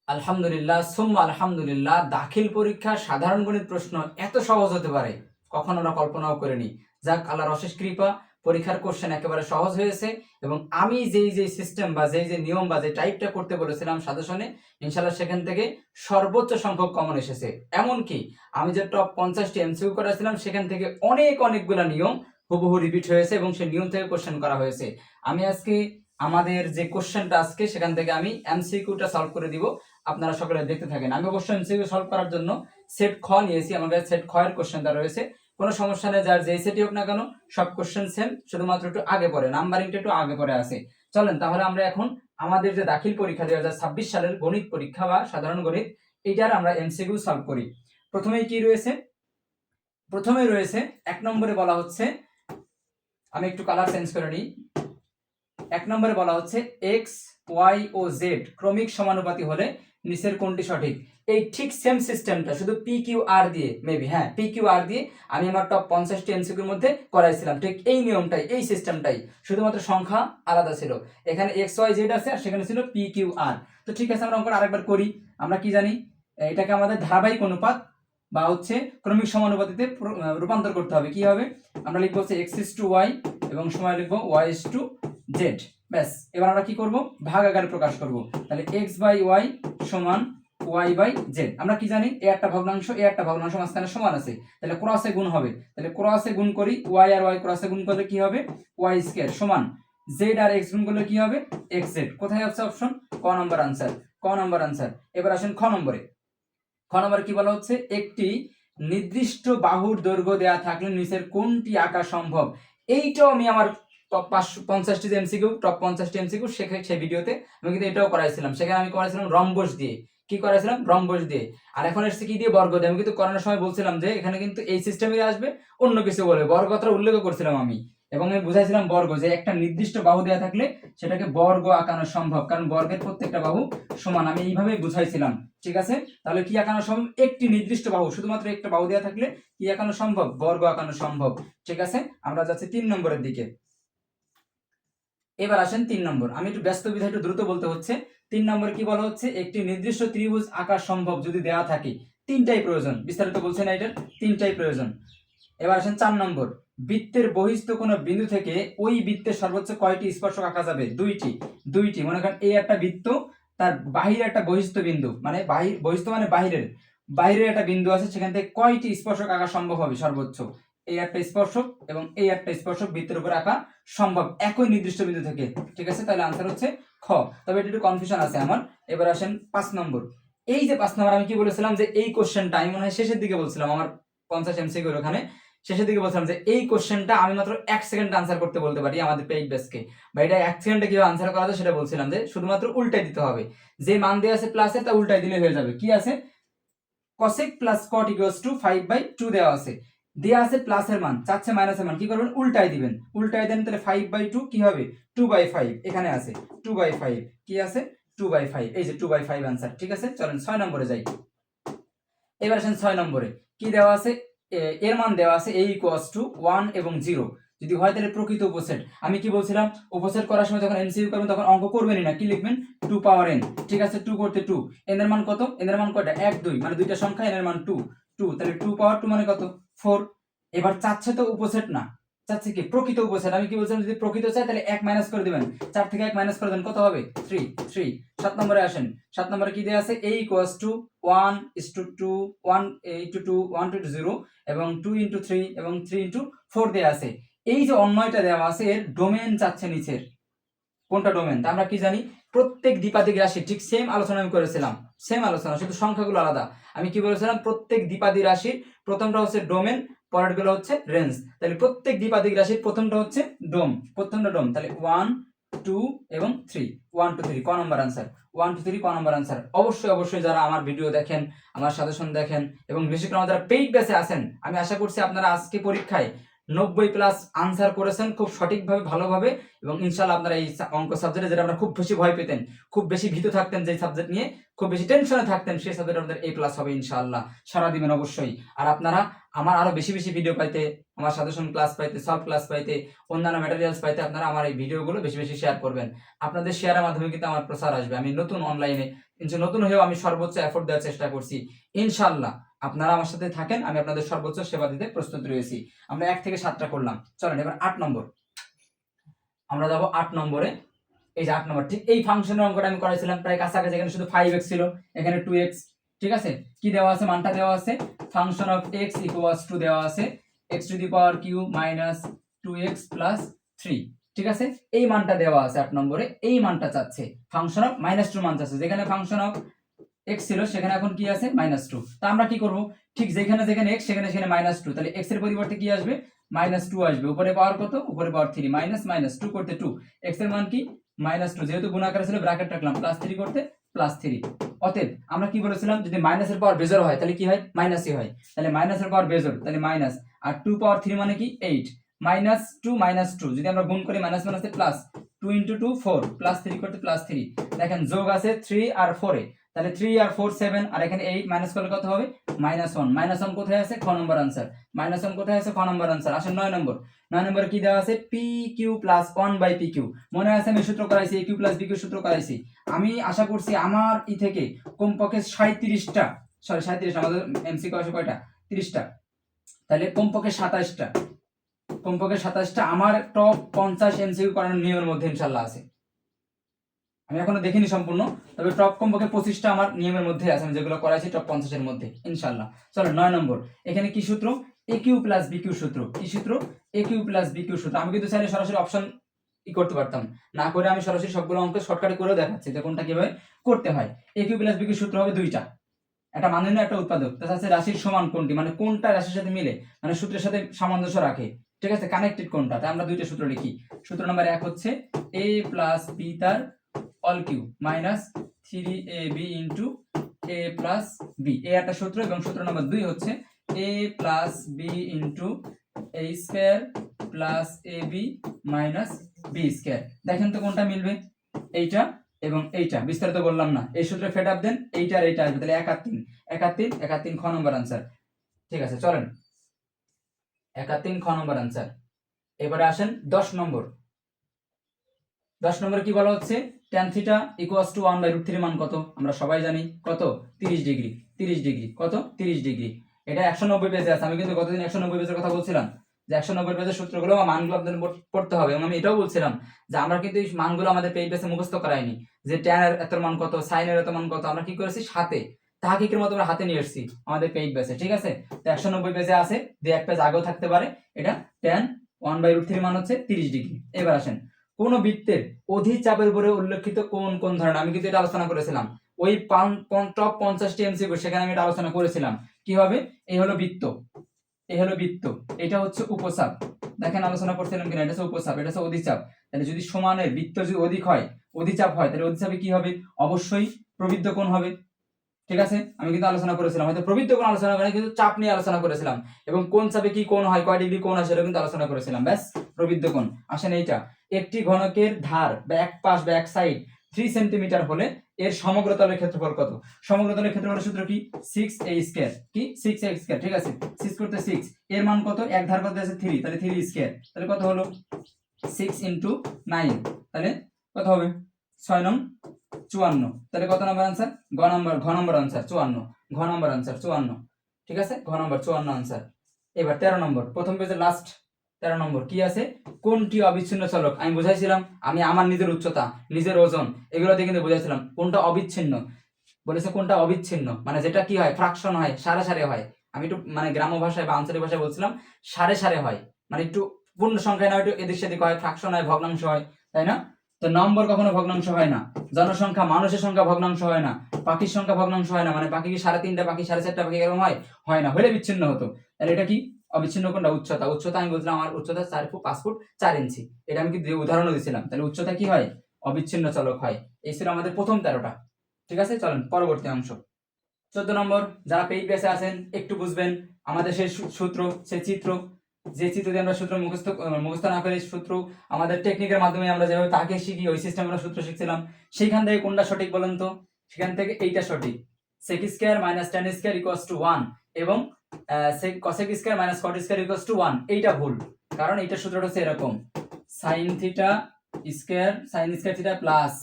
আলহামদুলিল্লাহ সুম্মা আলহামদুলিল্লাহ। দাখিল পরীক্ষা সাধারণ গণিত প্রশ্ন এত সহজ হতে পারে কখনো আমরা কল্পনাও করিনি। যাক, আল্লাহর অশেষ কৃপা, পরীক্ষার কোশ্চেন একেবারে সহজ হয়েছে এবং আমি যেই সিস্টেম বা যেই নিয়ম বা যে টাইপটা করতে বলেছিলাম সাজেশনে, ইনশাআল্লাহ সেখান থেকে সর্বোচ্চ সংখ্যক কমন এসেছে। এমনকি আমি যে টপ 50টি এমসিকিউ করেছিলাম সেখান থেকে অনেকগুলা নিয়ম হুবহু রিপিট হয়েছে এবং সেই নিয়ম থেকে কোশ্চেন করা হয়েছে। আমি আজকে আমাদের যে কোশ্চেনটা আজকে সেখান থেকে আমি এমসিকিউটা সলভ করে দিব। আপনারা সকলে দেখতে থাকেন। আমি অবশ্যই এমসিকিউ সলভ করার জন্য সেট খ নিয়েছি। আমার কাছে সেট খ এর কোশ্চেনটা রয়েছে, কোনো সমস্যা নেই। যার যেই সেটই হোক না কেন সব কোশ্চেন সেম, শুধুমাত্র একটু আগে পরে নাম্বারিংটা একটু আগে পরে আছে। চলেন তাহলে আমরা এখন আমাদের যে দাখিল পরীক্ষা 2026 সালের গণিত পরীক্ষা বা সাধারণ গণিত, এইটার আমরা এমসিকিউ সলভ করি। প্রথমেই কি রয়েছে? প্রথমেই রয়েছে 1 নম্বরে বলা হচ্ছে, আমি একটু কালার চেঞ্জ করে নিই। 1 নম্বরে বলা হচ্ছে এক্স ওয়াই ও জেড ক্রমিক সমানুপাতি হলে নিচের কোনটি সঠিক। এই ঠিক সেম সিস্টেমটা শুধু পি কিউ আর দিয়ে, মেবি হ্যাঁ পি কিউ আর দিয়ে আমি আমার টপ 50টি এমসিকিউর মধ্যে করাইছিলাম। ঠিক এই নিয়মটাই, এই সিস্টেমটাই, শুধুমাত্র সংখ্যা আলাদা ছিল। এখানে এক্স ওয়াই জেড আছে আর সেখানে ছিল পি কিউ আর। তো ঠিক আছে, আমরা অঙ্কটা আরেকবার করি। আমরা কি জানি, এটাকে আমাদের ধারাবাহিক অনুপাত বা হচ্ছে ক্রমিক সমানুপাতিতে রূপান্তর করতে হবে। কি হবে? আমরা লিখবো হচ্ছে এক্স ইস টু ওয়াই এবং সময় লিখবো ওয়াই ইস টু জেড। ব্যাস, এবার আমরা কি করব? ভাগ আকারে প্রকাশ করব। তাহলে এক্স বাই ওয়াই সমান ওয়াই বাই জেড। আমরা কি জানি, এ একটা ভগ্নাংশ এ একটা ভগ্নাংশ মাঝখানে সমান আছে, তাহলে ক্রসে গুণ হবে। তাহলে ক্রসে গুণ করি, ওয়াই আর ওয়াই ক্রসে গুণ করলে কি হবে? ওয়াই স্কয়ার সমান জেড আর এক্স গুণ করলে কি হবে? X Z. কোথায় আছে অপশন? ক নম্বর আনসার, ক নম্বর আনসার। এবার আসেন খ নম্বরে। খ নম্বরে কি বলা হচ্ছে? একটি নির্দিষ্ট বাহুর দৈর্ঘ্য দেয়া থাকলে নিচের কোনটি আঁকা সম্ভব। এইটাও আমি আমার টপ 50টি যে এমসিকিউ, টপ 50টি এমসিকিউ সেই ভিডিওতে আমি কিন্তু এটাও করাইছিলাম। সেখানে আমি করাইছিলাম রম্বস দিয়ে। কি করাইছিলাম? রম্বস দিয়ে। আর এখন এসেছে কি দিয়ে? বর্গ দিয়ে। আমি কিন্তু করানোর সময় বলছিলাম যে এখানে কিন্তু এই সিস্টেমে আসবে, অন্য কিছু বলবে। বর্গ কথাটা উল্লেখ করছিলাম আমি, এবং আমি বুঝাইছিলাম বর্গ, যে একটা নির্দিষ্ট বাহু দেওয়া থাকলে সেটাকে বর্গ আঁকানো সম্ভব, কারণ বর্গের প্রত্যেকটা বাহু সমান। আমি এইভাবে বুঝাইছিলাম। ঠিক আছে, তাহলে কি আঁকানো সম্ভব? একটি নির্দিষ্ট বাহু, শুধুমাত্র একটা বাহু দেওয়া থাকলে কি আঁকানো সম্ভব? বর্গ আঁকানো সম্ভব। ঠিক আছে, আমরা যাচ্ছি 3 নম্বরের দিকে। এবার আসেন 3 নম্বর। আমি একটু ব্যস্ত বিধায় একটু দ্রুত বলতে হচ্ছে। 3 নম্বরে কি বলা হচ্ছে? একটি নির্দিষ্ট ত্রিভুজ আঁকা সম্ভব যদি দেওয়া থাকে তিনটাই প্রয়োজন। বিস্তারিত বলছে না, এটার তিনটাই প্রয়োজন। এবার আসেন 4 নম্বর। বৃত্তের বহিস্থ কোনো বিন্দু থেকে ওই বৃত্তের সর্বোচ্চ কয়টি স্পর্শক আঁকা যাবে? দুইটি। মনে করেন এই একটা বৃত্ত, তার বাহিরে একটা বহিস্থ বিন্দু, মানে বহিস্থ মানে বাইরের একটা বিন্দু আছে, সেখান থেকে কয়টি স্পর্শক আঁকা সম্ভব হবে সর্বোচ্চ? এই একটা স্পর্শক এবং এই একটা স্পর্শক বৃত্তের উপর আঁকা সম্ভব একই নির্দিষ্ট বিন্দু থেকে। ঠিক আছে, তাহলে আনসার হচ্ছে খ। তবে এটা একটু কনফিউশন আছে আমার। এবার আসেন 5 নম্বর। এই যে 5 নম্বর, আমি কি বলেছিলাম যে এই কোশ্চেনটা আমি মনে হয় শেষের দিকে বলছিলাম, আমার 50 এমসিকিউর ওখানে শেষের দিকে বলছিলাম যে এই কোশ্চেনটা আমি মাত্র 1 সেকেন্ডে আনসার করতে বলতে পারি আমাদের পেইড বেসকে। বা এটা 1 সেকেন্ডে কিভাবে আনসার করা যায় সেটা বলছিলাম, যে শুধুমাত্র উল্টাই দিতে হবে। যে মান দেওয়া আছে প্লাসের, তা উল্টাই দিলে হয়ে যাবে। কি আছে? cosec plus cot equals to 5/2 দেওয়া আছে। দেওয়া আছে প্লাসের মান, চাচ্ছে মাইনাসের মান। কি করবেন? উল্টাই দিবেন। উল্টাই দেন, তাহলে 5/2 কি হবে? 2/5। এখানে আছে 2/5। কি আছে? 2/5। এই যে 2/5 आंसर। ঠিক আছে, চলেন 6 নম্বরে যাই। এবার আসেন 6 নম্বরে। কি দেওয়া আছে? এর মান দেওয়া আছে a equals to 1 এবং 0 যদি হয় তাহলে প্রকৃত উপসেট। আমি কি বলছিলাম? উপসেট করার সময় যখন এমসিকিউ করবেন তখন অঙ্ক করবেনই না, কি লিখবেন? 2 পাওয়ার n। ঠিক আছে, 2 করতে 2। n এর মান কত? n এর মান কয়টা? 1 2, মানে দুইটা সংখ্যা, n এর মান 2 2, তাহলে 2 পাওয়ার 2 মানে কত? 4। এবার চাচ্ছে তো উপসেট না, চাচ্ছে কি? প্রকৃত উপসেট। আমি কি বলছিলাম? যদি প্রকৃত চাই তাহলে 1 মাইনাস করে দিবেন। 4 থেকে 1 মাইনাস করে দেন, কত হবে? 3 3। 7 নম্বরে আসেন। 7 নম্বরে কি দেয়া আছে? a equals to 1:2, 1:2, 1:0 এবং 2:3 এবং 3:4 দেয়া আছে। এই যে অন্যয়টা দেওয়া আছে, এর ডোমেন চাচ্ছে নিচের। কোনটা ডোমেন? তা আমরা কি জানি? প্রত্যেক দ্বিপাদিক রাশি, ঠিক সেম আলোচনা আমি করেছিলাম, সেম আলোচনা, শুধু সংখ্যাগুলো আলাদা। আমি কি বলেছিলাম? প্রত্যেক দ্বিপাদিক রাশির প্রথমটা হচ্ছে ডোমেন, পরেরগুলো হচ্ছে রেঞ্জ। তাহলে প্রত্যেক দ্বিপাদিক রাশির প্রথমটা হচ্ছে ডোম, প্রথমটা ডোম। তাহলে 1 2 এবং 3, 1 2 3 ক নম্বর आंसर। 1 2 3 ক নম্বর आंसर। অবশ্যই যারা আমার ভিডিও দেখেন, আমার সাজেশন দেখেন এবং বেশি করে যারা পেইড বেসে আছেন, আমি আশা করছি আপনারা আজকে পরীক্ষায় 90+ আনসার করেছেন খুব সঠিকভাবে, ভালোভাবে, এবং ইনশাআল্লাহ আপনারা এই অঙ্ক সাবজেক্টে যেটা আপনারা খুব বেশি ভয় পেতেন, খুব বেশি ভীত থাকতেন, যে সাবজেক্ট নিয়ে খুব বেশি টেনশনে থাকতেন, সেই সাবজেক্টে আপনাদের A+ হবে ইনশাআল্লাহ। সারা দিবেন অবশ্যই। আর আপনারা আমার আরো বেশি বেশি ভিডিও পাইতে, আমার সাজেশন ক্লাস পাইতে, সলভ ক্লাস পাইতে, অন্যান্য ম্যাটেরিয়ালস পাইতে আপনারা আমার এই ভিডিওগুলো বেশি বেশি শেয়ার করবেন। আপনাদের শেয়ারের মাধ্যমে কিন্তু আমার প্রচার আসবে। আমি নতুন অনলাইনে, কিন্তু নতুন হয়েও আমি সর্বোচ্চ এফোর্ট দেওয়ার চেষ্টা করছি। ইনশাআল্লাহ আপনারা আমার সাথে থাকেন, আমি আপনাদের সর্বোচ্চ সেবা দিতে প্রস্তুত রয়েছি। আমরা 1 থেকে 7টা করলাম, চলেন এবার 8 নম্বর। আমরা যাব 8 নম্বরে। এই যে 8 নম্বর, ঠিক এই ফাংশনের অঙ্কটা আমি করেছিলাম প্রায় কাছাকাছি। এখানে শুধু 5x ছিল, এখানে 2x। ঠিক আছে, কি দেওয়া আছে, মানটা দেওয়া আছে, function of x equals to দেওয়া আছে x to the power q minus 2x plus 3। ঠিক আছে, এই মানটা দেওয়া আছে 8 নম্বরে। এই মানটা চাচ্ছে, ফাংশন অফ -2 মান চাচ্ছে। যেখানে ফাংশন অফ x ছিল সেখানে এখন কি আছে, -2। তা আমরা কি করব, ঠিক যেখানে যেখানে x সেখানে সেখানে -2, তাহলে x এর পরিবর্তে কি আসবে, -2 আসবে। উপরে পাওয়ার কত, উপরে পাওয়ার 3, -2 করতে 2, x এর মান কি, -2, যেহেতু গুণাকার ছিল ব্র্যাকেট রাখলাম, +3 করতে +3। অতএব আমরা কি বলেছিলাম, যদি মাইনাসের পাওয়ার বেজোড় হয় তাহলে কি হয়, মাইনাসই হয়। তাহলে মাইনাসের পাওয়ার বেজোড়, তাহলে মাইনাস, আর 2 পাওয়ার 3 মানে কি 8, -2 যদি আমরা গুণ করি মাইনাস মাইনাসে প্লাস, 2 × 2 4, +3 করতে +3। দেখেন যোগ আছে 3 আর 4 এ, তাহলে 3 আর 4 7, আর এখানে 8 মাইনাস করলে কত হবে, -1। -1 কোথায় আছে, খ নম্বর আনসার। -1 কোথায় আছে, খ নম্বর আনসার। আসেন 9 নম্বর। 9 নম্বরে কি দেওয়া আছে, PQ + 1/PQ। মনে আছে আমি সূত্র করাইছি, AQ + BQ সূত্র করাইছি। আমি আশা করছি আমার থেকে কমপক্ষে 37টা, সরি 37, আমাদের এমসিকিউ আসে কয়টা, 30টা, তাহলে কমপক্ষে 27টা, কমপক্ষে 27টা আমার টপ 50 এমসিকিউ করানোর নিয়মের মধ্যে ইনশাআল্লাহ আছে। আমি এখনো দেখিনি সম্পূর্ণ, তবে টপ কমপক্ষে 25টা আমার নিয়মের মধ্যে আছে, আমি যেগুলো করাইছি টপ 50 এর মধ্যে ইনশাআল্লাহ। চলো 9 নম্বর, এখানে কি সূত্র, AQ + BQ সূত্র। কি সূত্র, AQ + BQ সূত্র। আমি কিন্তু চাইলে সরাসরি অপশন করতে পারতাম, না করে আমি সরাসরি সবগুলো অঙ্ক শর্টকাটে করেও দেখাচ্ছি যে কোনটা কিভাবে করতে হয়। AQ + BQ সূত্র হবে দুইটা, একটা মানদণ্ড একটা উৎপাদক। তার সাথে রাশির সমান কোনটি, মানে কোনটা রাশির সাথে মিলে, মানে সূত্রের সাথে সামঞ্জস্য রাখে। ঠিক আছে, কানেক্টেড কোনটা, তাই আমরা দুইটা সূত্র লিখি। সূত্র নাম্বার 1 হচ্ছে a + b তার whole cube minus 3ab into a plus B, এ একটা সূত্র। এবং সূত্র নাম্বার 2 হচ্ছে a + b into a square plus ab minus b square. দেখেন তো কোনটা মিলবে, এইটা এবং এইটা, বিস্তারিত বললাম না, এই সূত্রে ফেড আপ দেন, এইটা আর এইটা আসবে, তাহলে 1 আর 3, 1 আর 3, 1 আর 3 খ নম্বর আনসার। ঠিক আছে, চলেন 1 আর 3 খ নম্বর আনসার। এবারে আসেন 10 নম্বর। 10 নম্বরে কি বলা হচ্ছে, tan θ = 1/√3 মান কত, আমরা সবাই জানি কত, 30 ডিগ্রি। 30 ডিগ্রি কত, 30 ডিগ্রি। এটা 190 পেজে আছে। আমি কিন্তু গতদিন 190 পেজের কথা বলছিলাম, যে 190 পেজের সূত্রগুলো বা মানগুলো আপনাদের পড়তে হবে। এবং আমি এটাও বলছিলাম যে আমরা কিন্তু এই মানগুলো আমাদের পেজ বেসে মুখস্থ করাইনি, যে tan এর এত মান কত, sin এর এত মান কত, আমরা কি করেছি সাথে তাহকিকের মতো আমরা হাতে নিয়ে এসেছি আমাদের পেজ বেসে। ঠিক আছে, তো 190 পেজে আছে, যে এক পেজ আগেও থাকতে পারে। এটা tan 1/√3 মান হচ্ছে 30 ডিগ্রি। এবার আসেন, কোন বৃত্তের অধিচাপের উপরে উল্লেখিত কোন কোন ধরনের, আমি কিন্তু এটা আলোচনা করেছিলাম ওই টপ 50টি এমসিকিউ, সেখানে আমি এটা আলোচনা করেছিলাম। কি হবে, এই হলো বৃত্ত, এই হলো বৃত্ত, এটা হচ্ছে উপচাপ। দেখেন আলোচনা করছিলাম কিনা, এটা হচ্ছে উপচাপ, এটা হচ্ছে অধিচাপ। তাহলে যদি সমানের বৃত্ত যদি অধিক হয়, অধিচাপ হয়, তাহলে অধিচাপে কি হবে, অবশ্যই প্রবৃদ্ধ কোণ হবে। ঠিক আছে, আমি কিন্তু আলোচনা করেছিলাম, হয়তো প্রবৃদ্ধ কোণ আলোচনা করি, কিন্তু চাপ নিয়ে আলোচনা করেছিলাম, এবং কোন চাপে কি কোণ হয়, কয় ডিগ্রি কোণ হয়, সেটা কিন্তু আলোচনা করেছিলাম। ব্যাস, প্রবৃদ্ধ কোণ। আসেন এইটা, একটি ঘনকের ধার বা এক পাশ বা এক সাইড 3 সেন্টিমিটার হলে এর সমগ্র তলের ক্ষেত্রফল কত। সমগ্র তলের ক্ষেত্রফলের সূত্র কি, 6a², কি 6a²। ঠিক আছে, 6 করতে 6, এর মান কত, এক ধার কত আছে 3, তাহলে 3², তাহলে কত হলো 6 × 9, তাহলে কত হবে 6 নং 54। তাহলে কত নম্বর আনসার, ঘ নম্বর আনসার 54, ঘ নম্বর আনসার 54। ঠিক আছে, ঘ নম্বর 54 আনসার। এবার 13 নম্বর, প্রথম পেজে লাস্ট 13 নম্বর কি আছে, কোনটি অবিচ্ছিন্ন চলক। আমি বুঝাইছিলাম, আমি আমার নিজের উচ্চতা, নিজের ওজন, এগুলো দিয়ে কিন্তু বুঝাইছিলাম কোনটা অবিচ্ছিন্ন। বলেছে কোনটা অবিচ্ছিন্ন, মানে যেটা কি হয়, ফ্রাকশন হয়, সারে সারে হয়। আমি একটু মানে গ্রাম্য ভাষায় বা আঞ্চলিক ভাষায় বলছিলাম, সারে সারে হয়, মানে একটু পূর্ণ সংখ্যায় না, একটু এদিক সেদিক হয়, ফ্রাকশন হয়, ভগ্নাংশ হয়, তাই না। তো নম্বর কখনো ভগ্নাংশ হয় না, জনসংখ্যা, মানুষের সংখ্যা ভগ্নাংশ হয় না, পাখির সংখ্যা ভগ্নাংশ হয় না, মানে পাখি কি 3.5টা পাখি, 4.5টা পাখি এরকম হয়, হয় না, হলে বিচ্ছিন্ন হতো। তাহলে এটা কি অবিচ্ছিন্ন কোনটা, উচ্চতা। উচ্চতা আমি বলছিলাম আমার উচ্চতা 5 ফুট 4 ইঞ্চি, এটা আমি কিন্তু উদাহরণও দিয়েছিলাম। তাহলে উচ্চতা কি হয়, অবিচ্ছিন্ন চলক হয়। এই ছিল আমাদের প্রথম 13টা। ঠিক আছে, চলেন পরবর্তী অংশ। 14 নম্বর, যারা পেইড বেসে আছেন একটু বুঝবেন, আমাদের সেই সূত্র, সেই চিত্র, যে চিত্র দিয়ে আমরা সূত্র মুখস্থ না করে সূত্র আমাদের টেকনিকের মাধ্যমে আমরা যেভাবে তাকে শিখি ওই সিস্টেমে আমরা সূত্র শিখছিলাম, সেইখান থেকে কোনটা সঠিক বলেন তো? সেখান থেকে এইটা সঠিক, sec square minus tan square equals to 1 এবং cosec square minus cot square equals to 1। এইটা ভুল, কারণ এইটা সূত্রটা হচ্ছে এরকম sin theta square theta plus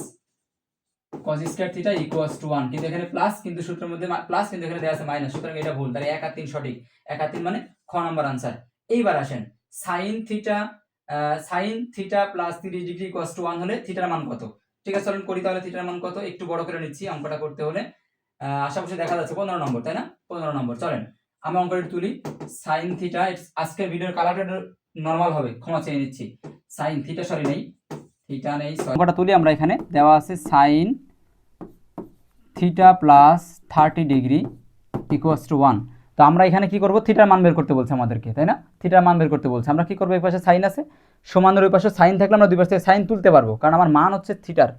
cos square theta equals to 1, কিন্তু এখানে প্লাস, কিন্তু সূত্রের মধ্যে প্লাস, কিন্তু এখানে দেওয়া আছে মাইনাস, সুতরাং এটা ভুল। তাহলে 1 আর 3 সঠিক, 1 আর 3 মানে খ নাম্বার आंसर। এইবার আসেন sin theta plus 30 degree equals to 1 হলে থিটার মান কত? ঠিক আছে, চলুন করি তাহলে থিটার মান কত, একটু বড় করে নিচ্ছি অঙ্কটা করতে হলে। আশেপাশে দেখা যাচ্ছে 15 নম্বর, তাই না? 15 নম্বর। চলেন আমি অঙ্কটা তুলি। sin থিটা, আজকের ভিডিওর কালারটা নরমাল হবে, ক্ষমা চেয়ে নিচ্ছি। sin থিটা নেই, অঙ্কটা তুলি আমরা। এখানে দেওয়া আছে sin theta plus 30 degree equals to 1। তো আমরা এখানে কি করব, থিটার মান বের করতে বলছে আমাদেরকে, তাই না? থিটার মান বের করতে বলছে। আমরা কি করব, এই পাশে সাইন আছে, সমানের ওই পাশে সাইন থাকলে আমরা দুই পাশ থেকে সাইন তুলতে পারবো, কারণ আমার মান হচ্ছে থিটার,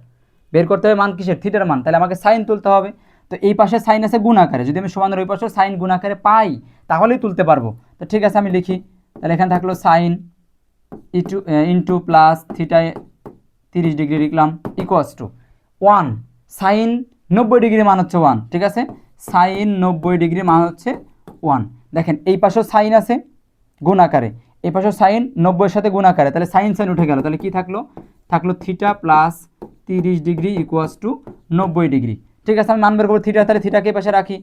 বের করতে হবে মান কিসের, থিটার মান, তাহলে আমাকে সাইন তুলতে হবে। তো এই পাশে সাইন আছে গুণ আকারে, যদি আমি সমানের ওই পাশে সাইন গুণ আকারে পাই তাহলেই তুলতে পারবো। তো ঠিক আছে, আমি লিখি তাহলে। এখানে থাকলো sign into plus theta 30 degree লিখলাম ইকুয়ালস টু 1। সাইন 90 ডিগ্রি মান হচ্ছে 1, ঠিক আছে? সাইন 90 ডিগ্রি মান হচ্ছে 1। দেখেন এই পাশেও সাইন আছে গুণ আকারে, এই পাশেও সাইন 90 এর সাথে গুণ আকারে, তাহলে সাইন উঠে গেল, তাহলে কি থাকলো theta plus 30 degree equals to 90 degree. ঠিক আছে, আমি মান বের করবো থিটা, তাহলে থিটাকে এই পাশে রাখি,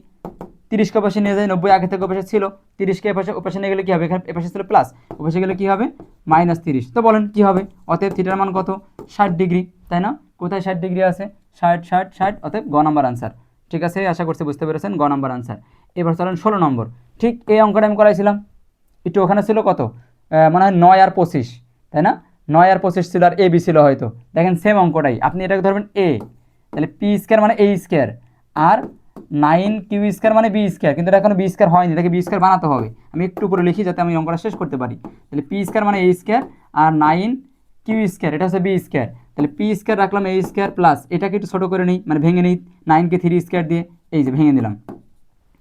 30 কে পাশে নিয়ে যাই, 90 আগে থেকে পাশে ছিল, 30 কে পাশে নিয়ে গেলে কি হবে, এখানে পাশে ছিল প্লাস, পাশে গেলে কি হবে -30। তো বলেন কি হবে? অতএব থিটার মান কত? 60 ডিগ্রি, তাই না? কোথায় 60 ডিগ্রি আছে? 60, অতএব গ নাম্বার आंसर। ঠিক আছে, আশা করছি বুঝতে পেরেছেন, গ নাম্বার आंसर। এবার চলেন 16 নম্বর। ঠিক এই অঙ্কটা আমি করাইছিলাম, একটু ওখানে ছিল কত, মনে হয় 9 আর 25, তাই না? 9 আর 25 ছিল, আর এ বি ছিল হয়তো। দেখেন সেম অঙ্কটাই, আপনি এটাকে ধরবেন এ, তাহলে পি স্কয়ার মানে A square, R 9 Q square মানে বি স্কয়ার, কিন্তু এটা এখনো বি স্কয়ার হয়নি, এটাকে বি স্কয়ার বানাতে হবে। আমি একটু উপরে লিখি যাতে আমি অঙ্কটা শেষ করতে পারি। তাহলে পি স্কয়ার মানে A square, R 9 Q square, এটা হচ্ছে বি স্কয়ার। তাহলে পি স্কয়ার রাখলাম এ স্কয়ার প্লাস, এটাকে একটু ছোটো করে নিই, মানে ভেঙে নিই, 9 কে 3 স্কয়ার দিয়ে, এই যে ভেঙে নিলাম।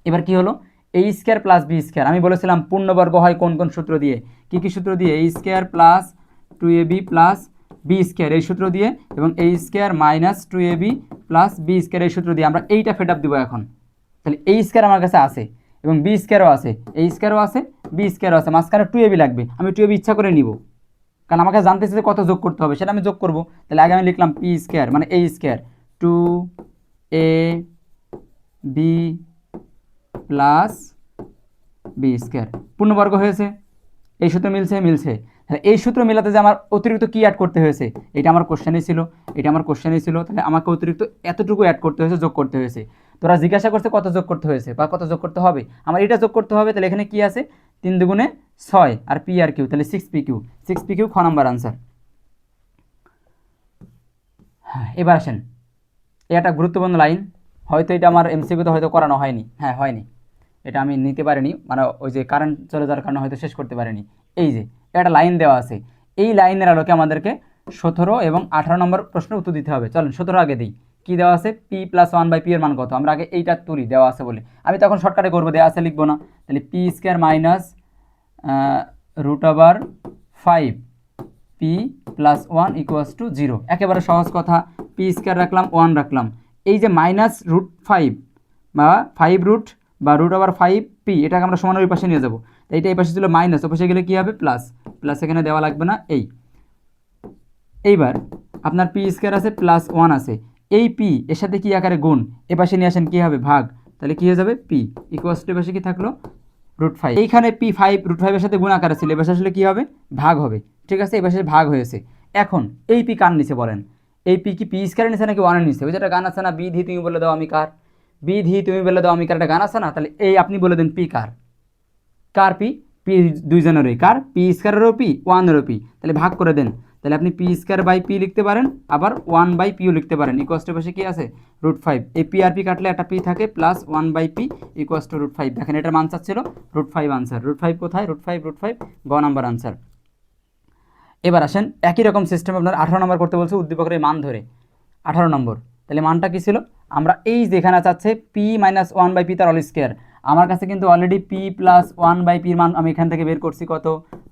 এবার কি হলো, এ স্কয়ার প্লাস বি স্কয়ার। আমি বলেছিলাম পূর্ণবর্গ হয় কোন কোন সূত্র দিয়ে, কি সূত্র দিয়ে? A square plus 2ab plus B square, এই সূত্র দিয়ে, এবং A square minus 2ab plus B square, এই সূত্র দিয়ে আমরা এইটা ফেট আপ দিব এখন। তাহলে এ স্কয়ার আমার কাছে আছে, এবং বি স্কয়ারও আছে, এ স্কয়ারও আছে, বি স্কয়ারও আছে, মাঝখানে 2ab লাগবে, আমি 2ab ইচ্ছা করে নিব, কারণ আমাকে জানতে চাইছে কত যোগ করতে হবে, সেটা আমি যোগ করব। তাহলে আগে আমি লিখলাম পি স্কয়ার মানে A square 2ab plus B square, পূর্ণবর্গ হয়েছে। এই সূত্র মিলছে। তাহলে এই সূত্র মেলাতে যে আমার অতিরিক্ত কি অ্যাড করতে হয়েছে, এটা আমার কোশ্চেনেই ছিল, তাহলে আমাকে অতিরিক্ত এতটুকু অ্যাড করতে হয়েছে, যোগ করতে হয়েছে। তোরা জিজ্ঞাসা করছে কত যোগ করতে হয়েছে বা কত যোগ করতে হবে, আমার এটা যোগ করতে হবে। তাহলে এখানে কি আছে, 3 দুগুণে 6 আর পি আর কিউ, তাহলে 6 পি কিউ খ নাম্বার आंसर। হ্যাঁ, এবার আসেন, এটা গুরুত্বপূর্ণ লাইন, হয়তো এটা আমার এমসিকিউতে হয়তো করানো হয়নি, হ্যাঁ হয়নি, এটা আমি নিতে পারিনি, মানে ওই যে কারেন্ট চলে যাওয়ার কারণে হয়তো শেষ করতে পারিনি। এই যে একটা লাইন দেওয়া আছে, এই লাইনের আলোকে আমাদেরকে 17 এবং 18 নম্বর প্রশ্নের উত্তর দিতে হবে। চলেন 17 আগে দিই। কি দেওয়া আছে, পি প্লাস 1/পি এর মান কত? আমরা আগে এইটা তুলি, দেওয়া আছে বলে, আমি তখন শর্টকাটে করবো, দেওয়া আছে লিখবো না। তাহলে P square minus √5 P plus 1 equals to 0। একেবারে সহজ কথা, পি স্কয়ার রাখলাম, 1 রাখলাম, এই যে -√5 বা 5 বা √5 পি, এটাকে আমরা সমানের ওই পাশে নিয়ে যাবো। এইটা এই পাশে ছিল মাইনাস, ওই পাশে গেলে কী হবে, প্লাস এখানে দেওয়া লাগবে না। এইবার আপনার পি স্কয়ার আছে প্লাস 1 আছে, এই পি এর সাথে কি আকারে গুণ, এ পাশে নিয়ে আসেন, কী হবে, ভাগ, তাহলে কী হয়ে যাবে, পি ইকুয়ালস টু, এ পাশে কি থাকলো, √5। এইখানে পি 5 √5 এর সাথে গুণ আকারে ছিল, এ পাশে আসলে কী হবে, ভাগ হবে। ঠিক আছে, এই পাশে ভাগ হয়েছে। এখন এই পি কার নিচে বলেন, এই পি কি পি স্কয়ারের নিচে নাকি 1 এর নিচে? ওই যেটা গান আছে না, বিধি তুমি বলে দাও আমি কার, বিধি তুমি বলে দাও আমি কার, একটা গান আছে না? তাহলে এই আপনি বলে দেন পি কার পি দুইজনেরই, কার পি স্কয়ারেরও পি 1-এরও পি, তাহলে ভাগ করে দেন। তাহলে আপনি পি স্কয়ার বাই পি লিখতে পারেন, আবার 1/পিও লিখতে পারেন, ইকুয়ালস টু পাশে কি আছে, √5। এই পি আর পি কাটলে একটা পি থাকে, প্লাস 1/পি ইকুয়ালস টু √5। দেখেন এটার মান চাচ্ছিল √5 आंसर। √5 কোথায়, √5 গ নাম্বার आंसर। এবার আসেন একই রকম সিস্টেম আপনার 18 নম্বর করতে বলছে, উদ্দীপকের এই মান ধরে 18 নম্বর। তাহলে মানটা কি ছিল, আমরা এই যেখানে চাচ্ছে পি -1/পি তার অল স্কয়ার, আমার কাছে কিন্তু অলরেডি পি প্লাস 1/p মান আমি এখান থেকে বের করছি কত,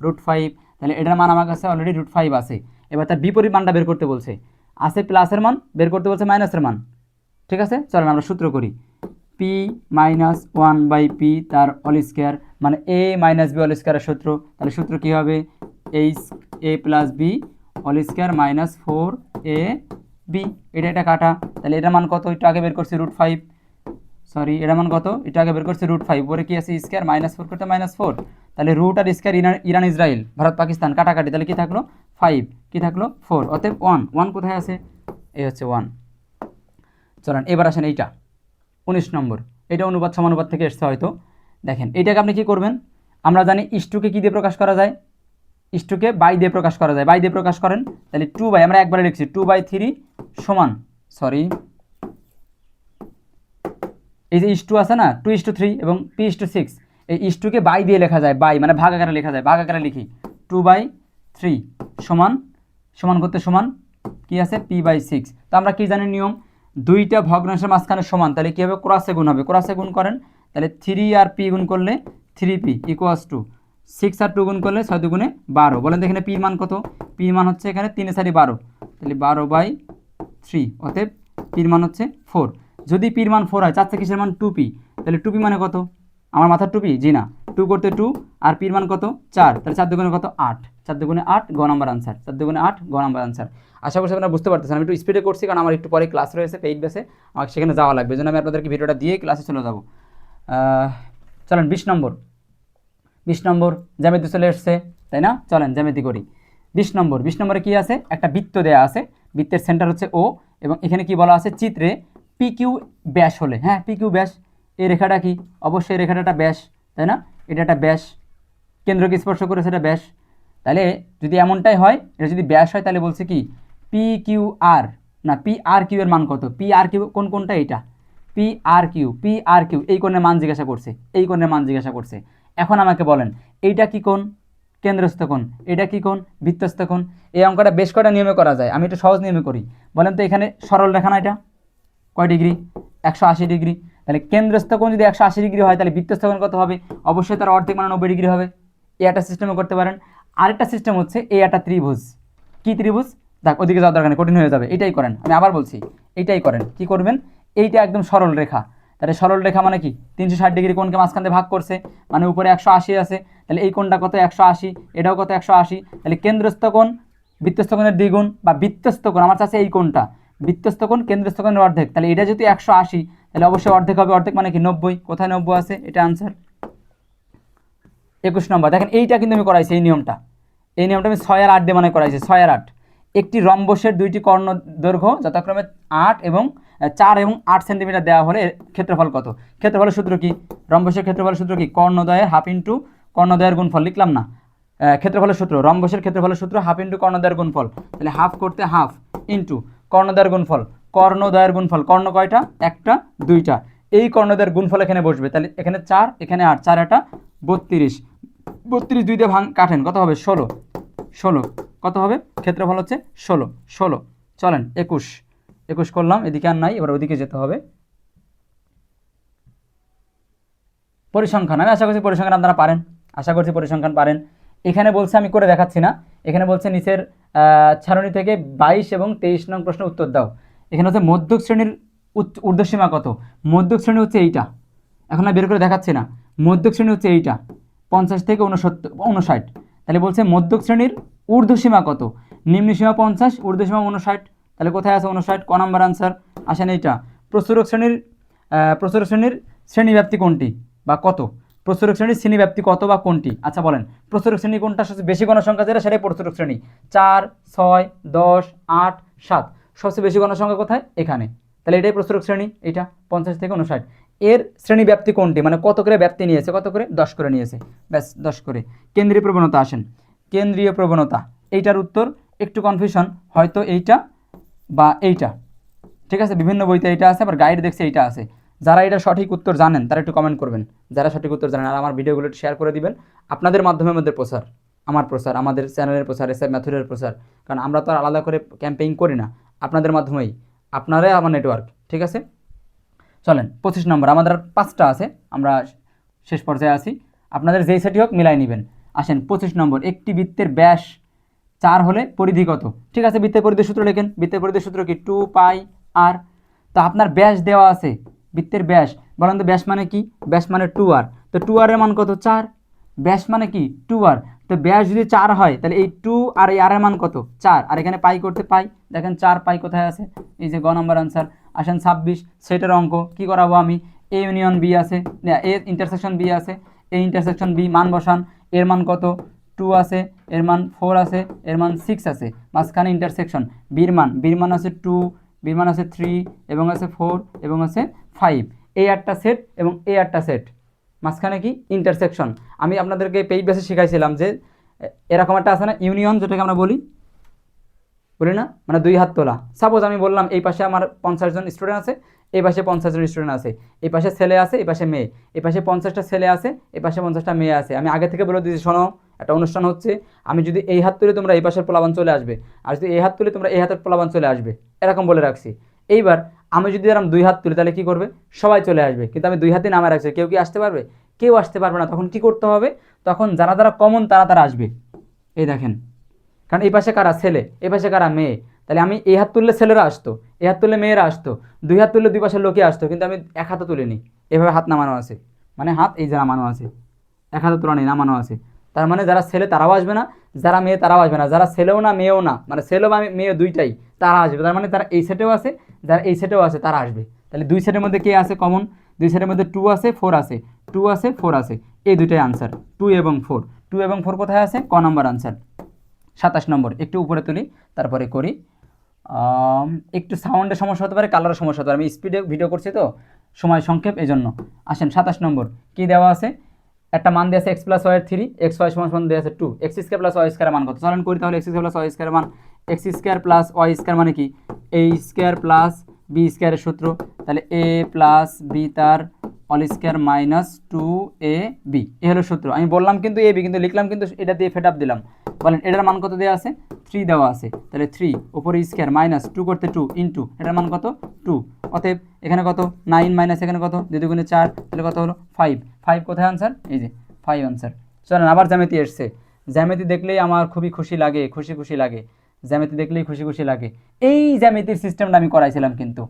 √5। তাহলে এটার মান আমার কাছে অলরেডি √5 আছে। এবার তার বিপরীত মানটা বের করতে বলছে, আছে প্লাসের মান, বের করতে বলছে মাইনাসের মান। ঠিক আছে, চলেন আমরা সূত্র করি। পি মাইনাস 1/p তার হোল স্কোয়ার, মানে a মাইনাস বি হোল স্কোয়ারের সূত্র। তাহলে সূত্র কী হবে, a plus b whole square minus 4ab। এটা কাটা, তাহলে এটার মান কত, একটু আগে বের করছি √5, সরি এটার মান কত, এটা আগে বের করছি √5, উপরে কি আছে স্কোয়ার, -4 করতে -4, তাহলে রুট আর square Iran Israel Bharat Pakistan কাটাকাটি, তাহলে কি থাকলো 5, কি থাকলো 4, অতএব 1 কোথায় আছে, এই হচ্ছে 1। চলেন এবার আসেন এইটা 19 নম্বর, এটা অনুপাত সমানুপাত থেকে এসছে হয়তো। দেখেন এইটাকে আপনি কি করবেন, আমরা জানি ইস্টুকে কী দিয়ে প্রকাশ করা যায়, ইস্টুকে বাই দিয়ে প্রকাশ করা যায়, বাই দিয়ে প্রকাশ করেন, তাহলে 2/, আমরা একবারে লিখছি 2/3 সমান, সরি এই যে ইস্টু আছে না 2:3 এবং p:6, এই ইস্টুকে বাই দিয়ে লেখা যায়, বাই মানে ভাগ আকারে লেখা যায়, ভাগ আকারে লিখি 2/3 সমান, সমান করতে সমান কি আছে p/6। তো আমরা কি জানি নিয়ম, দুইটা ভগ্নাংশের মাঝখানে সমান, তাহলে কী হবে ক্রসে গুণ হবে, ক্রসে গুণ করেন, তাহলে 3 আর p গুণ করলে 3p = 6 আর 2 গুণ করলে 6 2 12। বলেন তো এখানে p মান কত, p মান হচ্ছে এখানে 3 4 12, তাহলে 12/3, অতএব p মান হচ্ছে 4। যদি p মান 4 হয়, চাচ্ছে কিসের মান 2p, তাহলে 2p মানে কত, আমার মাথার 2p, জি না, 2 করতে 2 আর p মান কত 4, তাহলে 4 2 কত 8, 4 2 8, গ নাম্বার আনসার, 4 2 8, গ নাম্বার আনসার। আশা করছি আপনারা বুঝতে পারতেছেন, আমি একটু স্পিডে করছি কারণ আমার একটু পরে ক্লাস রয়েছে পেইড বেসে, আমাকে সেখানে যাওয়া লাগবে, এই জন্য আমি আপনাদেরকে ভিডিওটা দিয়ে ক্লাসে চলে যাব। চলেন 20 নম্বর, 20 নম্বর জ্যামিতি চলে এসছে তাই না, চলেন জ্যামিতি করি। 20 নম্বরে কি আছে, একটা বৃত্ত দেয়া আছে, বৃত্তের সেন্টার হচ্ছে ও, এবং এখানে কি বলা আছে চিত্রে PQ ব্যাস হলে, হ্যাঁ PQ ব্যাস, এই রেখাটা কি, অবশ্যই এই রেখাটা একটা ব্যাস তাই না, এটা একটা ব্যাস, কেন্দ্রকে স্পর্শ করে সেটা ব্যাস। তাহলে যদি এমনটাই হয়, এটা যদি ব্যাস হয় তাহলে বলছে কি PQR, না PRQ এর মান কত, PRQ কোনটা, এটা PRQ এই কোণের মান জিজ্ঞাসা করছে, এই কোণের মান জিজ্ঞাসা করছে। এখন আমাকে বলেন এইটা কি কোণ, কেন্দ্রস্থ কোণ, এটা কি কোণ, বৃত্তস্থ কোণ। এই অঙ্কটা বেশ কয়টা নিয়মে করা যায়, আমি একটু সহজ নিয়মে করি। বলেন তো এখানে সরল রেখা না, এটা কয় ডিগ্রি, 180 ডিগ্রি। তাহলে কেন্দ্রস্থ কোণ যদি 180 ডিগ্রি হয়, তাহলে বৃত্তস্থ কোণ কত হবে, অবশ্যই তার অর্ধেক মানে 90 ডিগ্রি হবে। এই একটা সিস্টেমে করতে পারেন। আরেকটা সিস্টেম হচ্ছে এই একটা ত্রিভুজ, কি ত্রিভুজ, দেখ ওদিকে যাওয়ার দরকার নেই, কঠিন হয়ে যাবে, এটাই করেন, আমি আবার বলছি এইটাই করেন। কি করবেন, এইটা একদম সরল রেখা, তাহলে সরল রেখা মানে কি 360 ডিগ্রি কোণকে মাঝখান দিয়ে ভাগ করছে, মানে উপরে 180 আছে, তাহলে এই কোণটা কত 180, এটাও কত 180, তাহলে কেন্দ্রস্থ কোণ বৃত্তস্থ কোণের দ্বিগুণ, বা বৃত্তস্থ কোণ আমার কাছে এই কোণটা, বৃত্তস্থ কোণ কেন্দ্রস্থ কোণের অর্ধেক, তাহলে এটা যদি 180 তাহলে অবশ্যই অর্ধেক হবে, অর্ধেক মানে কি 90, কোথায় 90 আছে, এটা আনসার। 21 নম্বর দেখেন, এইটা কিন্তু আমি করাইছি, এই নিয়মটা আমি 6 আর 8 দিয়ে মানে করাইছি, 6 আর 8। একটি রম্বসের দুইটি কর্ণ দৈর্ঘ্য যথাক্রমে 8 এবং 4 এবং 8 সেন্টিমিটার দেওয়া হলে ক্ষেত্রফল কত, ক্ষেত্রফলের সূত্র কি, রম্বসের ক্ষেত্রফলের সূত্র কি, কর্ণদ্বয়ের হাফ ইন্টু কর্ণদ্বয়ের গুণফল, লিখলাম না, ক্ষেত্রফলের সূত্র, রম্বসের ক্ষেত্রফলের সূত্র হাফ ইন্টু কর্ণদ্বয়ের গুণফল, তাহলে হাফ করতে হাফ ইন্টু কর্ণদ্বয়ের গুণফল, কর্ণদ্বয়ের গুণফল, কর্ণ কয়টা, একটা দুইটা, এই কর্ণদ্বয়ের গুণফল এখানে বসবে, তাহলে এখানে 4 এখানে 8, 4 8 32, 32 দুই দিয়ে কাটেন কত হবে 16 কত হবে, ক্ষেত্রফল হচ্ছে 16। চলেন 21 করলাম, এদিকে আর নাই, এবার ওদিকে যেতে হবে। পরিসংখ্যান, আমি আশা করছি পরিসংখ্যান আপনারা পারেন, আশা করছি পরিসংখ্যান পারেন। এখানে বলছে, আমি করে দেখাচ্ছি না, এখানে বলছে নিচের সারণী থেকে 22 এবং 23 নং প্রশ্ন উত্তর দাও। এখানে হচ্ছে মধ্যক শ্রেণীর ঊর্ধ্বসীমা কত, মধ্যক শ্রেণী হচ্ছে এইটা, এখন আমি বের করে দেখাচ্ছি না, মধ্যক শ্রেণী হচ্ছে এইটা 50 থেকে 59, তাহলে বলছে মধ্যক শ্রেণীর ঊর্ধ্বসীমা কত, নিম্নসীমা 50, ঊর্ধ্বসীমা 59, তাহলে কোথায় আছে 59, ক নাম্বার আনসার। আসেন এইটা প্রচুরক শ্রেণীর শ্রেণীব্যাপ্তি কোনটি বা কত, প্রচুরক শ্রেণীর শ্রেণীব্যাপ্তি কত বা কোনটি, আচ্ছা বলেন প্রচুরক শ্রেণী কোনটা, সবচেয়ে বেশি গণসংখ্যা যেটা সেটাই প্রচুরক শ্রেণী, 4 6 10 8 7, সবচেয়ে বেশি গণসংখ্যা কোথায়, এখানে, তাহলে এটাই প্রচুরক শ্রেণী, এইটা 50 থেকে 59। এর শ্রেণী ব্যাপ্তি কোনটি, মানে কত করে ব্যাপ্তি নিয়েছে, কত করে 10 করে নিয়েছে, ব্যাস 10 করে। কেন্দ্রীয় প্রবণতা, আসেন কেন্দ্রীয় প্রবণতা, এইটার উত্তর একটু কনফিউশন, হয়তো এইটা বা এইটা, ঠিক আছে, বিভিন্ন বইতে এইটা আছে, আবার গাইড দেখছে এইটা আছে। যারা এটা সঠিক উত্তর জানেন তারা একটু কমেন্ট করবেন, যারা সঠিক উত্তর জানেন, আর আমার ভিডিওগুলো শেয়ার করে দিবেন, আপনাদের মাধ্যমে আমাদের প্রচার, আমার প্রচার, আমাদের চ্যানেলের প্রচার, এসএম ম্যাথুরের প্রচার, কারণ আমরা তো আর আলাদা করে ক্যাম্পেইন করি না, আপনাদের মাধ্যমেই, আপনারাই আমার নেটওয়ার্ক, ঠিক আছে। চলেন 25 নম্বর, আমাদের আর 5টা আছে, আমরা শেষ পর্যায়ে আসি, আপনাদের যেই সেটই হোক মিলাই নেবেন। আসেন 25 নম্বর, একটি বৃত্তের ব্যাস 4 হলে পরিধি কত? ঠিক আছে, বৃত্তের পরিধির সূত্র লেখেন। বৃত্তের পরিধির সূত্র কি? 2 পাই আর। তো আপনার ব্যাস দেওয়া আছে, বৃত্তের ব্যাস, বলেন তো ব্যাস মানে কি? ব্যাস মানে 2r। তো 2r এর মান কত? 4। ব্যাস মানে কি? 2r। তো ব্যাস যদি 4 হয় তাহলে এই 2 আর এই r এর মান কত? 4। আর এখানে পাই করতে পাই, দেখেন 4 পাই কোথায় আছে? এই যে গ নম্বর আনসার। আসেন 26, সেটার অঙ্ক কি করাবো আমি? এ ইউনিয়ন বি আছে, এ ইন্টারসেকশন বি আছে, এই ইন্টারসেকশন বি, মান বসান। এর মান কত? 2 আছে, এর মান 4 আছে, এর মান 6 আছে, মাঝখানে ইন্টারসেকশন। বির মান আছে 2, বির মান আছে 3 এবং আছে 4 এবং আছে 5। এই একটা সেট এবং এই একটা সেট, মাঝখানে কি? ইন্টারসেকশন। আমি আপনাদেরকে পেইড বেসে শিখাইছিলাম যে এরকম একটা আছে না ইউনিয়ন, যেটাকে আমরা বলি না, মানে 2 হাত তোলা। সাপোজ আমি বললাম এই পাশে আমার 50 জন স্টুডেন্ট আছে, এই পাশে 50 জন স্টুডেন্ট আছে, এই পাশে ছেলে আছে, এই পাশে মেয়ে, এই পাশে 50টা ছেলে আছে, এই পাশে 50টা মেয়ে আছে। আমি আগে থেকে বলে দিয়েছি, শোনো, একটা অনুষ্ঠান হচ্ছে, আমি যদি এই হাত তুলে তোমরা এই পাশের পোলাবান চলে আসবে, আর যদি এই হাত তুলে তোমরা এই হাতের পোলাবান চলে আসবে, এরকম বলে রাখছি। এইবার আমি যদি এরকম 2 হাত তুলি তাহলে কি করবে? সবাই চলে আসবে, কিন্তু আমি 2 হাতে নামা রাখছি, কেউ কি আসতে পারবে? কেউ আসতে পারবে না। তখন কি করতে হবে? তখন যারা যারা কমন তারা আসবে। এই দেখেন, কারণ এই পাশে কারা? ছেলে, এই পাশে কারা? মেয়ে। তাহলে আমি এই হাত তুললে ছেলেরা আসতো, এই হাত তুললে মেয়েরা আসতো, 2 হাত তুললে 2 পাশের লোকে আসতো, কিন্তু আমি এক হাতে তুলিনি, এভাবে হাত নামানো আছে, মানে হাত এই যে নামানো আছে, এক হাতে তোলা নেই, নামানো আছে। তার মানে যারা ছেলে তারাও আসবে না, যারা মেয়ে তারাও আসবে না, যারা ছেলেও না মেয়েও না, মানে ছেলেও বা মেয়ে দুইটাই, তারা আসবে। তার মানে তারা এই সেটেও আছে, যারা এই সেটেও আছে তারা আসবে। তাহলে 2 সেটের মধ্যে কে আছে কমন? 2 সেটের মধ্যে 2 আছে, 4 আছে, 2 আছে, 4 আছে, এই দুইটাই আনসার, 2 এবং 4। 2 এবং 4 কোথায় আছে? ক নম্বর আনসার। 27 নম্বর, একটু উপরে তুলি তারপরে করি। একটু সাউন্ডের সমস্যা হতে পারে, কালারের সমস্যা হতে পারে, আমি স্পিডে ভিডিও করছি তো, সময় সংক্ষেপ, এই জন্য। আসেন 27 নম্বর, কি দেওয়া আছে? একটা মান দেওয়া আছে x plus y 3, x y সমান দেওয়া আছে 2, x square plus y square মান কত? চলেন করি তাহলে। x square plus y square মান, x square plus y square মানে কি? a স্কোয়ার প্লাস বি স্কোয়ারের সূত্র, তাহলে a প্লাস বি তার অল স্কোয়ার মাইনাস 2ab, এ হলো সূত্র। আমি বললাম কিন্তু ab, কিন্তু লিখলাম কিন্তু এটা দিয়ে ফেট আপ দিলাম। বলেন এটার মান কত দেওয়া আছে? 3 দেওয়া আছে, তাহলে 3 উপরে স্কোয়ার মাইনাস 2 করতে 2 ইন্টু এটার মান কত? 2। অতএব এখানে কত? 9 মাইনাস এখানে কত? 2 দুগুণে 4, তাহলে কত হলো? 5। 5 কোথায় আনসার? এই যে 5 আনসার। চলেন আবার জ্যামিতি এসছে। জ্যামিতি দেখলেই আমার খুবই খুশি লাগে, খুশি লাগে, জ্যামিতি দেখলেই খুশি লাগে। এই জ্যামিতির সিস্টেমটা আমি করাইছিলাম কিন্তু।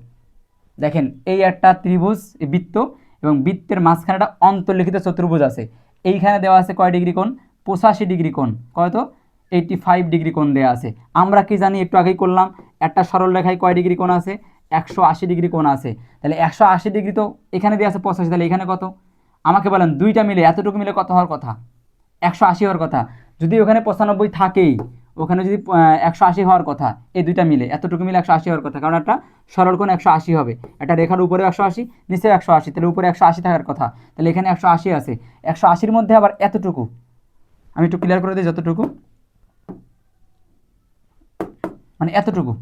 দেখেন এই একটা ত্রিভুজ, বৃত্ত, এবং বৃত্তের মাঝখানে একটা অন্তর্লিখিত চতুর্ভুজ আছে। এইখানে দেওয়া আছে কয় ডিগ্রি কোণ? 85 ডিগ্রি কোণ। কত? 85 ডিগ্রি কোণ দেওয়া আছে। আমরা কি জানি? একটু আগেই করলাম, একটা সরল রেখায় কয় ডিগ্রি কোণ আছে? 180 ডিগ্রি কোণ আছে। তাহলে 180 ডিগ্রি তো এখানে দেওয়া আছে 85, তাহলে এখানে কত? আমাকে বলেন দুইটা মিলে, এতটুকু মিলে কত হওয়ার কথা? 180 হওয়ার কথা। যদি ওখানে 95 থাকেই, ওখানে যদি 180 হওয়ার কথা, এই দুইটা মিলে এতটুকু মিলে 180 হওয়ার কথা, কারণ একটা সরল কোণ 180 হবে, একটা রেখার উপরে 180, নিচেও 180, তাহলে উপরে 180 থাকার কথা, তাহলে এখানে 180 আছে। 180-র মধ্যে আবার এতটুকু, আমি একটু ক্লিয়ার করে দিই, যতটুকু মানে এতটুকু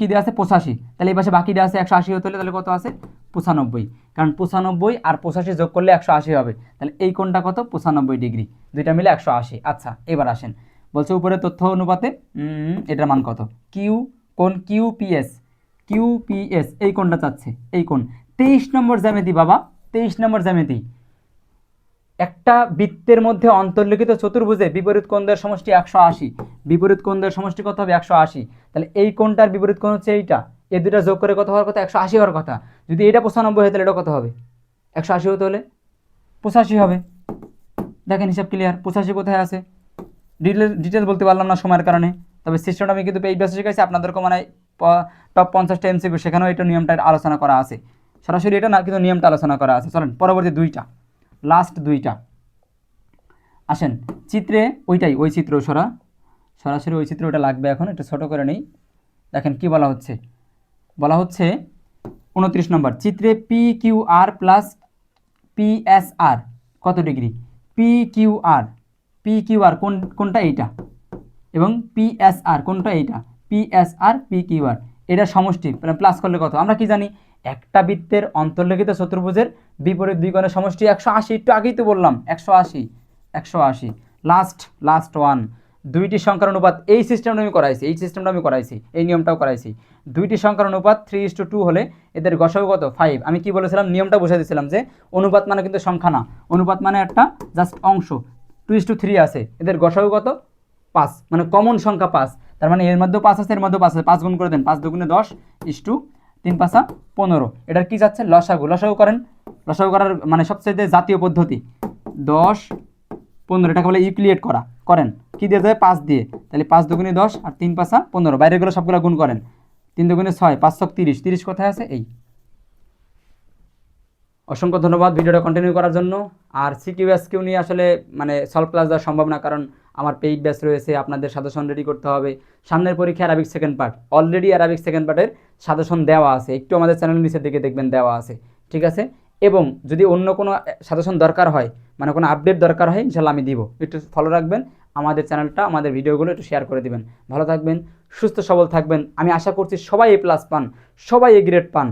কি দেওয়া আছে? 85, তাহলে এই পাশে বাকি দেওয়া আছে 180 হতে হলে, তাহলে কত আছে? 95, কারণ 95 আর 85 যোগ করলে 180 হবে, তাহলে এই কোণটা কত? 95 ডিগ্রি, দুইটা মিলে 180। আচ্ছা এবার আসেন, বলছে উপরে তথ্য অনুপাতে এটার মান কত? কোণ কিউপিএস, এই কোণটা চাচ্ছে, এই কোণ। 23 নম্বর জ্যামিতি বাবা, 23 নম্বর জ্যামিতি। একটা বৃত্তের মধ্যে অন্তর্লিখিত চতুর্ভুজে বিপরীত কোণদের সমষ্টি 180, বিপরীত কোণদের সমষ্টি কত হবে? 180। তাহলে এই কোণটার বিপরীত কোণ হচ্ছে এইটা, এই দুটা যোগ করে কত হওয়ার কথা? 180 হওয়ার কথা। যদি এটা 95 হয় তাহলে এটা কত হবে? 180 হতে হলে 85 হবে। দেখেন হিসাব ক্লিয়ার। 85 কোথায় আছে? ডিটেলস বলতে পারলাম না সময়ের কারণে, তবে সিস্টেমটা আমি কিন্তু এই বেসে শিখাইছি, আপনাদেরকে মানে টপ 50টা এমসিকিউ, সেখানেও এটা নিয়মটা আলোচনা করা আছে। সরাসরি এটা না, কিন্তু নিয়মটা আলোচনা করা আছে। চলেন পরবর্তী দুইটা, লাস্ট দুইটা। আসেন চিত্রে ওইটাই, ওই চিত্র সরাসরি ওই চিত্র, ওটা লাগবে এখন, একটু ছোটো করে নেই। দেখেন কি বলা হচ্ছে, 29 নম্বর চিত্রে P Q R plus PSR কত ডিগ্রি? পি কিউ আর কোনটা? এইটা। এবং পিএসআর কোনটা? এইটা। পিএসআর পি কিউ আর এটা সমষ্টি, প্লাস করলে কত? আমরা কি জানি? একটা বৃত্তের অন্তর্লিখিত চতুর্ভুজের বিপরীত দুই কোণের সমষ্টি 180, একটু আগেই তো বললাম 180। লাস্ট ওয়ান, দুইটি সংখ্যার অনুপাত, এই সিস্টেমটা আমি করাইছি, এই নিয়মটাও করাইছি। দুইটি সংখ্যার অনুপাত 3:2 হলে এদের গসাগু কত 5। আমি কি বলেছিলাম, নিয়মটা বুঝে দিয়েছিলাম যে অনুপাত মানে কিন্তু সংখ্যা না, অনুপাত মানে একটা জাস্ট অংশ। 2:3 আছে, এদের গসাগু কত 5, মানে কমন সংখ্যা 5। তার মানে এর মধ্যেও 5 আছে, এর মধ্যেও 5 আছে, 5 গুণ করে দেন, 5 দুগুণে 10 3 5 15। এটার কি যাচ্ছে লসাগু করেন। লসাগু করার মানে সবচেয়ে জাতীয় পদ্ধতি 10 15, এটাকে বলে ইউক্লিয়েট করেন কি দিয়ে যায় 5 দিয়ে, তাহলে 5 দুগুণে 10 আর 3 5 15, বাইরেগুলো সবগুলো গুণ করেন, 3 দুগুণে 6 5 30, 30 কোথায় আছে এই। অসংখ্য ধন্যবাদ ভিডিওটা কন্টিনিউ করার জন্য। আর সিকিউ নিয়ে আসলে মানে সলভ ক্লাস দেওয়া সম্ভব না, কারণ আমার পেইড ব্যাচ রয়েছে, আপনাদের সাজেশন রেডি করতে হবে। সামনের পরীক্ষা Arabic second part, already Arabic second পার্টের সাজেশন দেওয়া আছে, একটু আমাদের চ্যানেল নিচের দিকে দেখবেন দেওয়া আছে, ঠিক আছে। এবং যদি অন্য কোনো সাজেশন দরকার হয়, মানে কোনো আপডেট দরকার হয়, ইনশাল্লাহ আমি দিব, একটু ফলো রাখবেন আমাদের চ্যানেলটা, আমাদের ভিডিওগুলো একটু শেয়ার করে দিবেন। ভালো থাকবেন, সুস্থ সবল থাকবেন। আমি আশা করছি সবাই A+ পান, সবাই A গ্রেড পান,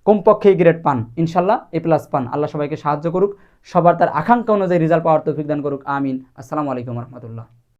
কমপক্ষে A গ্রেড পান, ইনশাল্লাহ A+ পান। আল্লাহ সবাইকে সাহায্য করুক, সবার তার আকাঙ্ক্ষা অনুযায়ী রেজাল্ট পাওয়ার তৌফিক দান করুক, আমিন। আসসালামু আলাইকুম রহমতুল্লাহ।